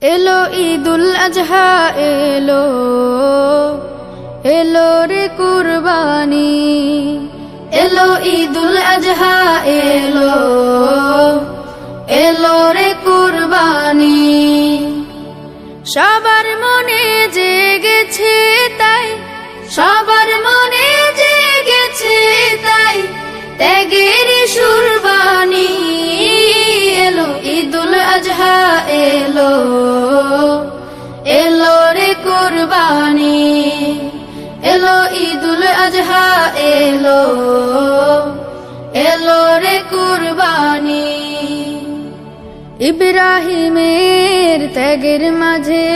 এলো ঈদুল আজহা এলো, এলো রে কুরবানি। এলো ঈদুল আজহা এলো, এলো রে কুরবানি। সবার মনে জেগেছে তাই, সবার মনে জেগেছে তাই ত্যাগের সুরবানি। এলো ঈদুল আজহা এলো, এলো রে কুরবানি। এলো ঈদুল আজহা এলো, এলো রে কুরবানি। ইব্রাহিমের ত্যাগের মাঝে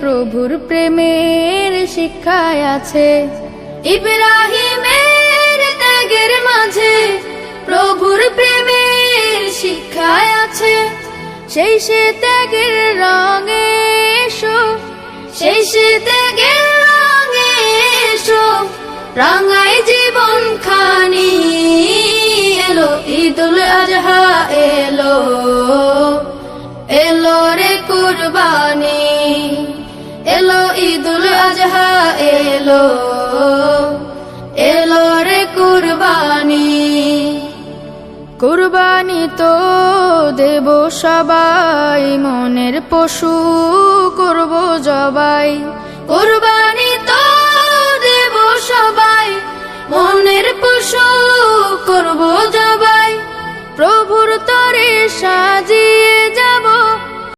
প্রভুর প্রেমের শিক্ষায় আছে। ইব্রাহিমের ত্যাগের মাঝে প্রভুর প্রেমের শিক্ষায় আছে। সেই সে ত্যাগের রঙে এসো, সেই সে ত্যাগের রঙে এসো, রাঙায় জীবন খানি। এলো ঈদুল আজহা এলো, এলো রে কুরবানি। এলো ঈদুল আজহা এলো, এলো রে কুরবানি। কুরবানি তো দেব সবাই, মনের পশু করব জবাই। কুরবানি তো দেব সবাই, মনের পশু করব জবাই। প্রভুর তরে সাজি